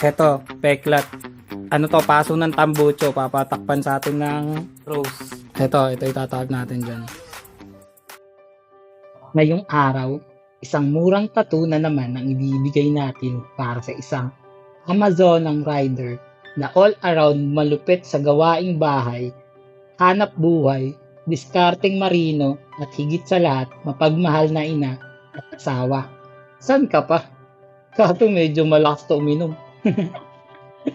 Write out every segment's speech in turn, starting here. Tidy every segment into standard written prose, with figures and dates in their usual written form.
Eto, peklat. Ano to, paso ng tambucho. Papatakpan sa atin ng rose. Ito itatawag natin dyan. Ngayong araw, isang murang tattoo na naman ang ibibigay natin para sa isang Amazonang rider na all-around malupit sa gawaing bahay, hanap buhay, diskarteng marino at higit sa lahat mapagmahal na ina at asawa. San ka pa? Kato medyo malakas to uminom.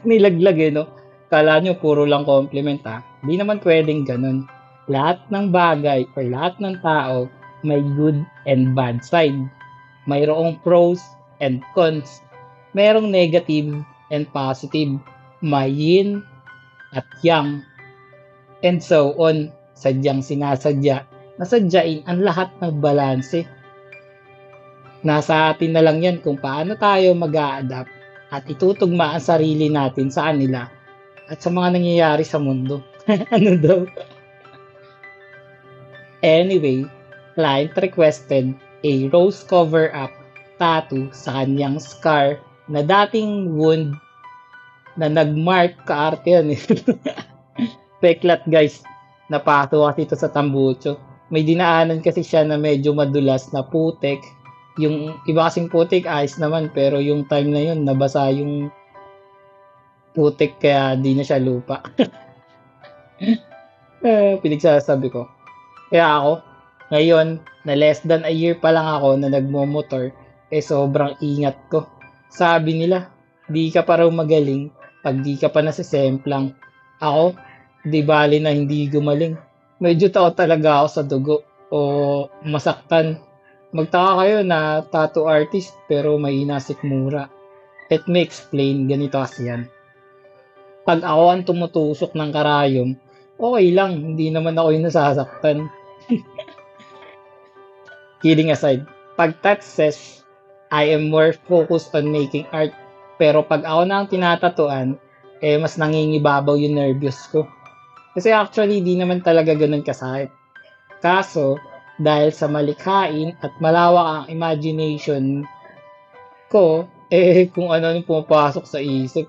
Nilaglag no? Kala nyo puro lang compliment ha? Di naman pwedeng ganun. Lahat ng bagay o lahat ng tao may good and bad side. Mayroong pros and cons. Merong negative and positive. May yin at yang. And so on. Sadyang sinasadya na sadyain ang lahat ng balanse. Nasa atin na lang yan kung paano tayo mag-a-adapt at itutugma ang sarili natin sa kanila at sa mga nangyayari sa mundo. Ano daw? Anyway, client requested a rose cover-up tattoo sa kanyang scar na dating wound na nagmark kaarte yan eh. Peklat guys, napato kasi ito sa tambucho. May dinaanan kasi siya na medyo madulas na putek. Yung iba kasing putik, ayos naman. Pero yung time na yun, nabasa yung putik kaya di na siya lupa. Pinagsasabi ko. Kaya ako, ngayon, na less than a year pa lang ako na nagmomotor, sobrang ingat ko. Sabi nila, di ka pa raw magaling pag di ka pa nasisemplang. Ako, di bali na hindi gumaling. Medyo tao talaga ako sa dugo o masaktan. Magtaka kayo na tattoo artist pero may inasikmura. Let me explain, ganito kasi yan. Pag ako ang tumutusok ng karayom, okay lang, hindi naman ako yung nasasaktan. Kidding aside, pag that says, I am more focused on making art. Pero pag ako na ang tinatatuan, mas nangingibabaw yung nervyos ko. Kasi actually, di naman talaga ganun kasakit. Kaso, dahil sa malikhain at malawak ang imagination ko, kung ano yung pumapasok sa isip.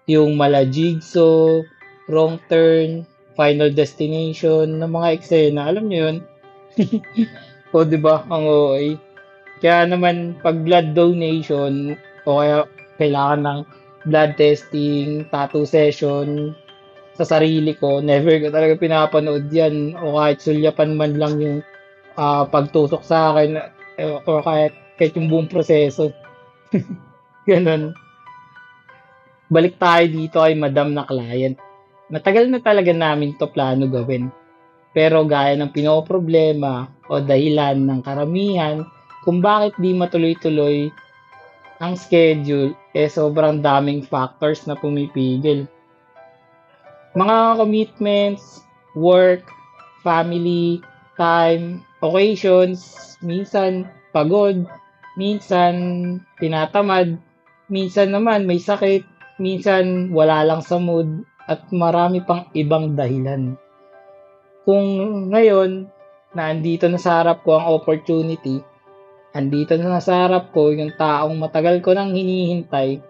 Yung mala jigsaw, wrong turn, final destination, ng mga eksena. Alam nyo yun? O diba, ang OA. Kaya naman, pag blood donation, o kaya kailangan ng blood testing, tattoo session, sa sarili ko, never ko talaga pinapanood yan. O kahit sulyapan man lang yung pagtusok sa akin o kahit yung buong proseso. Ganun. Balik tayo dito kay madam na client. Matagal na talaga namin to plano gawin. Pero gaya ng pinoproblema o dahilan ng karamihan kung bakit di matuloy-tuloy ang schedule, sobrang daming factors na pumipigil. Mga commitments, work, family, time, occasions, minsan pagod, minsan tinatamad, minsan naman may sakit, minsan wala lang sa mood, at marami pang ibang dahilan. Kung ngayon, na andito na sa harap ko ang opportunity, andito na sa harap ko yung taong matagal ko nang hinihintay,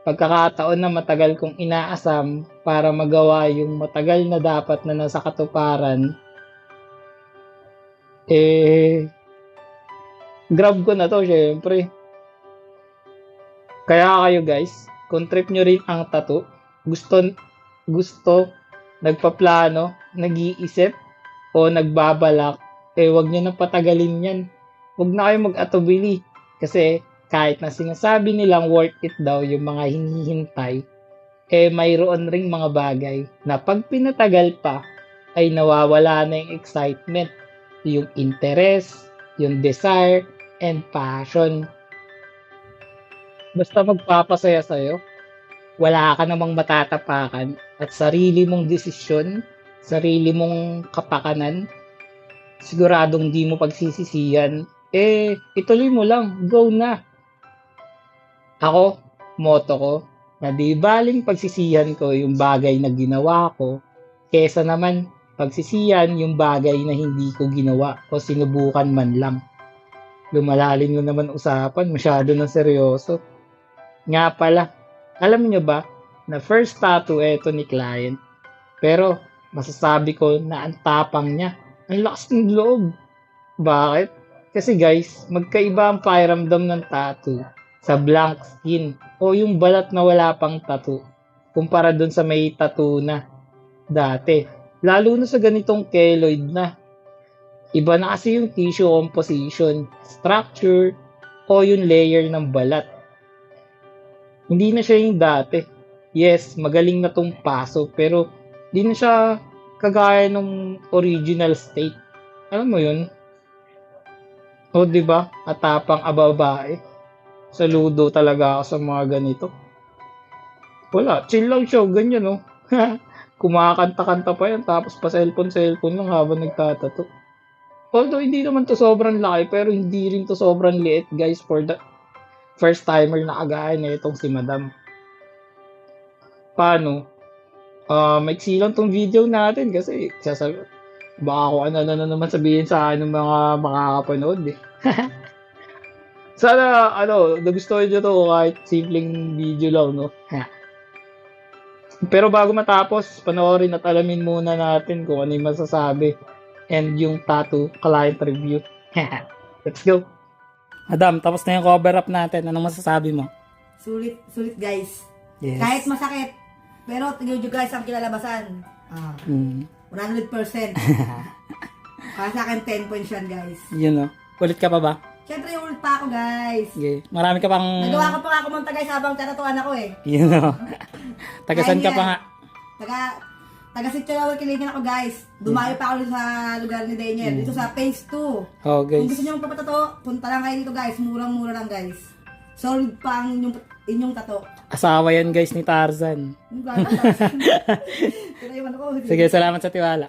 pagkakataon na matagal kong inaasam para magawa yung matagal na dapat na nasa katuparan, grab ko na to syempre. Kaya kayo guys, kung trip nyo rin ang tattoo, gusto, nagpaplano, nag-iisip, o nagbabalak, wag nyo nang patagalin yan. Wag na kayo mag-atubili. Kasi kahit na sinasabi nilang worth it daw yung mga hinihintay, mayroon ring mga bagay na pag pinatagal pa, ay nawawala na yung excitement, yung interest, yung desire, and passion. Basta magpapasaya sa'yo, wala ka namang matatapakan at sarili mong desisyon, sarili mong kapakanan, siguradong di mo pagsisisihan, ituloy mo lang, go na. Ako, motto ko, na di baling pagsisihan ko yung bagay na ginawa ko, kesa naman pagsisihan yung bagay na hindi ko ginawa o sinubukan man lang. Lumalalim mo naman usapan, masyado na seryoso. Nga pala, Alam niyo ba, na first tattoo eto ni client. Pero, masasabi ko na ang tapang niya. Ang lakas ng loob. Bakit? Kasi guys, magkaiba ang pakiramdam ng tattoo sa blank skin o yung balat na wala pang tattoo kumpara dun sa may tattoo na dati. Lalo na sa ganitong keloid na. Iba na kasi yung tissue composition, structure, o yung layer ng balat. Hindi na siya yung dati. Yes, magaling na tong paso, pero hindi na siya kagaya nung original state. Alam mo yun? O, di ba? Atapang ababae. Saludo talaga ako sa mga ganito. Wala, chill lang siya, ganyan, no? Kumakanta-kanta pa yan, tapos pa cellphone lang habang nagtatato. Although, hindi naman to sobrang laki, pero hindi rin to sobrang liit, guys, for the first timer na kagaya na itong si Madam. Paano? Maiksi lang tong video natin kasi baka kung ano na naman sabihin sa akin ng mga makakapanood eh. Sana, nagustuhan nyo to kahit simpleng video lang, no? Pero bago matapos, panoorin at alamin muna natin kung ano yung masasabi and yung tattoo client review. Let's go! Madam, tapos na yung cover up natin. Anong masasabi mo? Sulit guys. Yes. Kahit masakit, pero tingnan nyo guys ang kilalabasan. 100%. Para sa akin, 10 points yan guys. Yun, no? Ulit ka pa ba? Siyempre, ulit pa ako guys. Okay. Marami ka pang... Nagawa ko pa nga kumunta guys habang tatatuan ako eh. Yun, no? Tagasan ka pa nga. Taga Sitio Kilingan ako guys. Dumayo pa ako dito sa lugar ni Daniel. Dito sa phase 2. Oh, Kung guys. gusto nyo magpapatato, punta lang kayo dito guys. Murang-mura lang guys. Solid pa ang inyong tato. Asawa yan, guys, ni Tarzan. Pero yung ano ko. Sige, salamat sa tiwala.